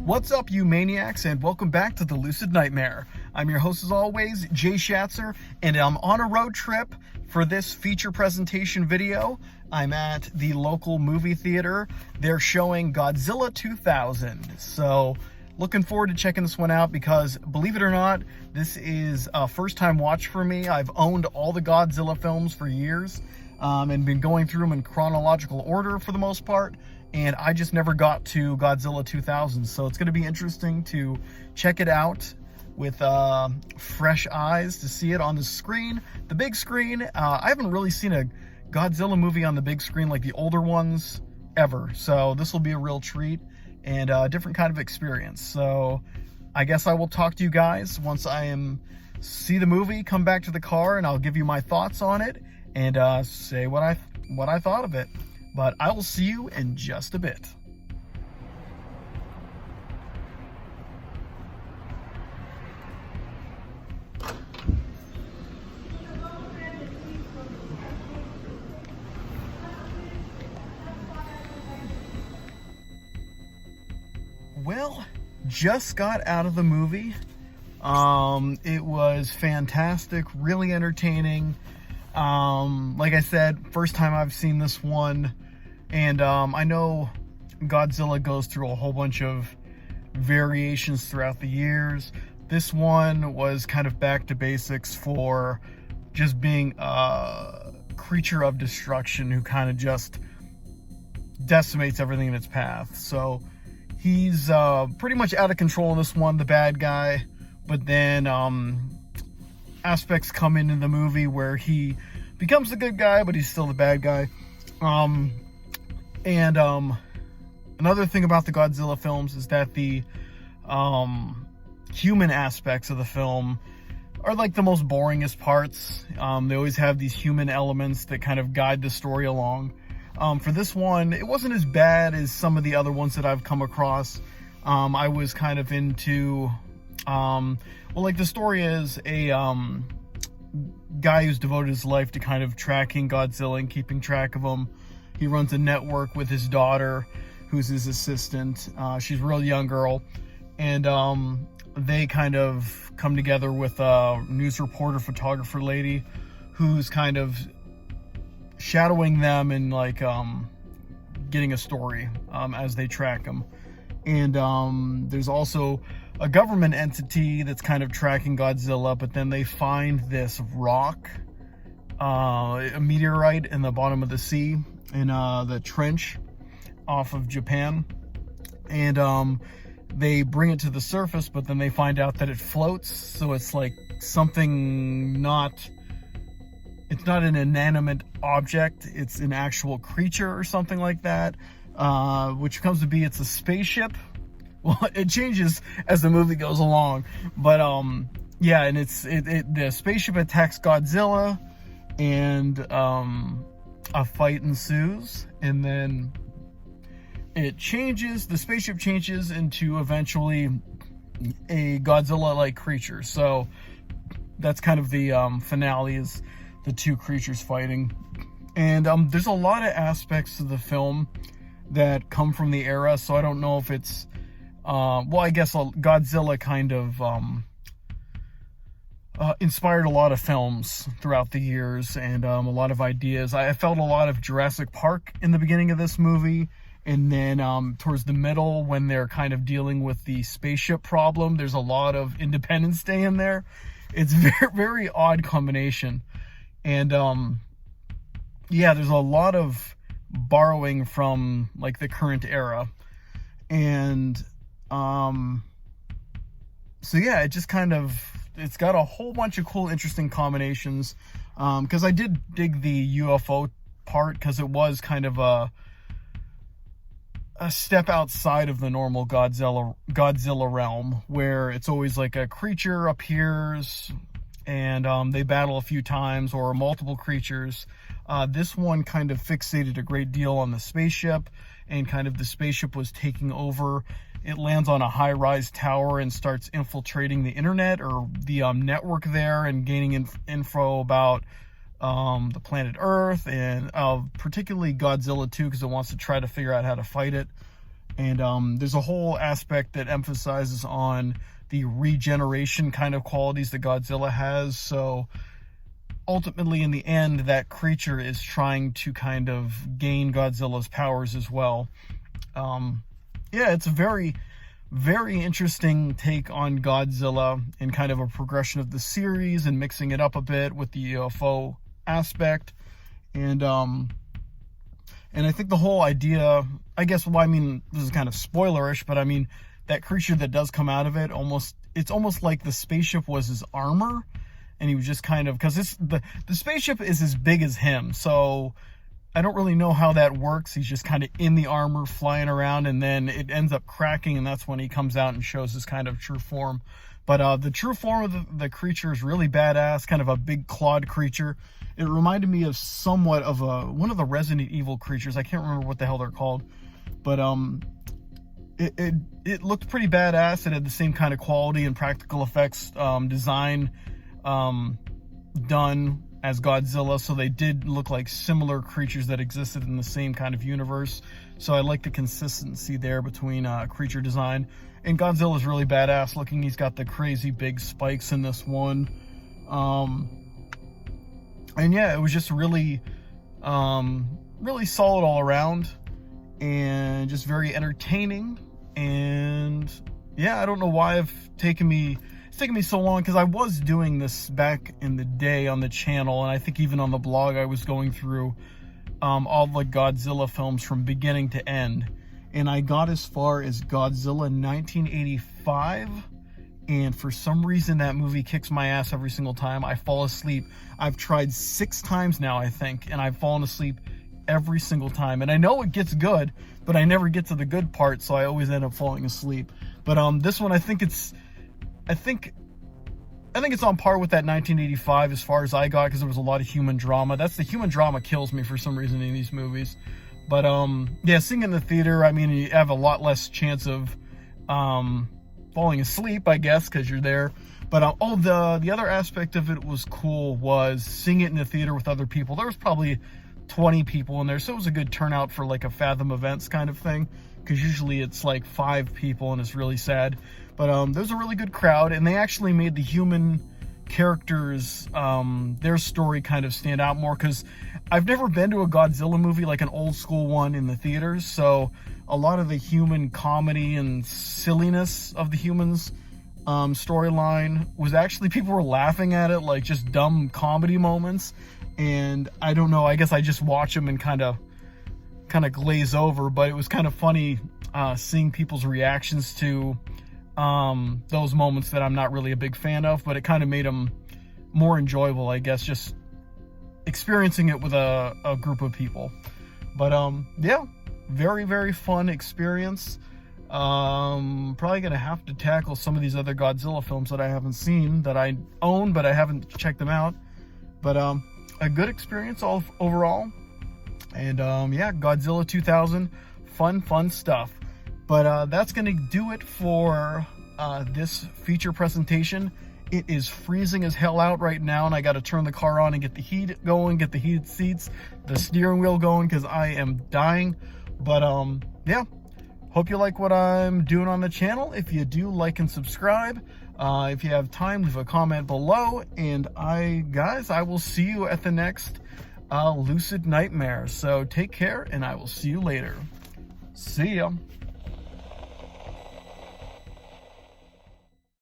What's up, you maniacs, and welcome back to the Lucid Nightmare. I'm your host, as always, Jay Schatzer, and I'm on a road trip for this feature presentation video. I'm at the local movie theater. They're showing Godzilla 2000, so looking forward to checking this one out because, believe it or not, this is a first-time watch for me. I've owned all the Godzilla films for years and been going through them in chronological order for the most part. And I just never got to Godzilla 2000, so it's going to be interesting to check it out with fresh eyes to see it on the screen, the big screen. I haven't really seen a Godzilla movie on the big screen like the older ones ever, so this will be a real treat and a different kind of experience. So I guess I will talk to you guys once I see the movie, come back to the car, and I'll give you my thoughts on it and say what I thought of it. But I will see you in just a bit. Well, just got out of the movie. It was fantastic, really entertaining. Like I said, first time I've seen this one. And I know Godzilla goes through a whole bunch of variations throughout the years. This one was kind of back to basics for just being a creature of destruction who kind of just decimates everything in its path. So he's pretty much out of control in this one, the bad guy. But then aspects come into the movie where he becomes the good guy, but he's still the bad guy. And another thing about the Godzilla films is that the human aspects of the film are like the most boringest parts. They always have these human elements that kind of guide the story along. For this one, it wasn't as bad as some of the other ones that I've come across. I was kind of into, well, like the story is a guy who's devoted his life to kind of tracking Godzilla and keeping track of him. He runs a network with his daughter, who's his assistant. She's a real young girl. And they kind of come together with a news reporter, photographer lady, who's kind of shadowing them and like getting a story as they track them. And there's also a government entity that's kind of tracking Godzilla, but then they find this rock, a meteorite in the bottom of the sea, in the trench off of Japan, and they bring it to the surface, but then they find out that it floats, so it's like something it's not an inanimate object, it's an actual creature or something like that, which comes to be, it's a spaceship. Well, it changes as the movie goes along, but yeah, and the spaceship attacks Godzilla, and a fight ensues, and then the spaceship changes into eventually a Godzilla-like creature. So that's kind of the finale, is the two creatures fighting. And there's a lot of aspects of the film that come from the era, so I don't know if it's well, I guess Godzilla kind of inspired a lot of films throughout the years, and a lot of ideas. I felt a lot of Jurassic Park in the beginning of this movie, and then towards the middle, when they're kind of dealing with the spaceship problem, there's a lot of Independence Day in there. It's very, very odd combination. And yeah, there's a lot of borrowing from like the current era. And so yeah, it just kind of, it's got a whole bunch of cool, interesting combinations. Because I did dig the UFO part, because it was kind of a step outside of the normal Godzilla realm, where it's always like a creature appears and they battle a few times, or multiple creatures. This one kind of fixated a great deal on the spaceship, and kind of the spaceship was taking over. It lands on a high-rise tower and starts infiltrating the internet, or the network there, and gaining info about the planet Earth, and particularly Godzilla 2, because it wants to try to figure out how to fight it. And there's a whole aspect that emphasizes on the regeneration kind of qualities that Godzilla has. So ultimately, in the end, that creature is trying to kind of gain Godzilla's powers as well. Yeah, it's a very, very interesting take on Godzilla and kind of a progression of the series and mixing it up a bit with the UFO aspect. And I think the whole idea, I guess, well, I mean, this is kind of spoilerish, but I mean, that creature that does come out of it, it's almost like the spaceship was his armor, and he was just kind of, because the spaceship is as big as him, so I don't really know how that works. He's just kind of in the armor, flying around, and then it ends up cracking, and that's when he comes out and shows his kind of true form. But the true form of the creature is really badass, kind of a big clawed creature. It reminded me of somewhat of one of the Resident Evil creatures. I can't remember what the hell they're called. But it looked pretty badass. It had the same kind of quality and practical effects design done as Godzilla. So they did look like similar creatures that existed in the same kind of universe. So I like the consistency there between creature design. And Godzilla's really badass looking. He's got the crazy big spikes in this one. And yeah, it was just really, really solid all around and just very entertaining. And yeah, I don't know why it's taken me so long, because I was doing this back in the day on the channel, and I think even on the blog I was going through all the Godzilla films from beginning to end. And I got as far as Godzilla 1985, and for some reason that movie kicks my ass every single time. I fall asleep. I've tried 6 times now, I think, and I've fallen asleep every single time. And I know it gets good, but I never get to the good part, so I always end up falling asleep. But this one, I think it's on par with that 1985 as far as I got, because there was a lot of human drama. The human drama kills me for some reason in these movies. But yeah, seeing it in the theater, I mean, you have a lot less chance of falling asleep, I guess, because you're there. But the other aspect of it was cool, was seeing it in the theater with other people. There was probably 20 people in there, so it was a good turnout for like a Fathom Events kind of thing, because usually it's like 5 people and it's really sad. But there's a really good crowd, and they actually made the human characters, their story kind of stand out more, because I've never been to a Godzilla movie, like an old school one, in the theaters, so a lot of the human comedy and silliness of the humans storyline was actually, people were laughing at it, like just dumb comedy moments. And I don't know, I guess I just watch them and kind of glaze over, but it was kind of funny seeing people's reactions to those moments that I'm not really a big fan of, but it kind of made them more enjoyable, I guess, just experiencing it with a group of people. But yeah, very, very fun experience. Probably gonna have to tackle some of these other Godzilla films that I haven't seen, that I own, but I haven't checked them out. But a good experience overall. And yeah, Godzilla 2000, fun stuff. But that's gonna do it for this feature presentation. It is freezing as hell out right now, and I got to turn the car on and get the heat going, get the heated seats, the steering wheel going, because I am dying. But yeah, hope you like what I'm doing on the channel. If you do, like and subscribe. If you have time, leave a comment below. And I will see you at the next Lucid Nightmare. So take care, and I will see you later. See ya.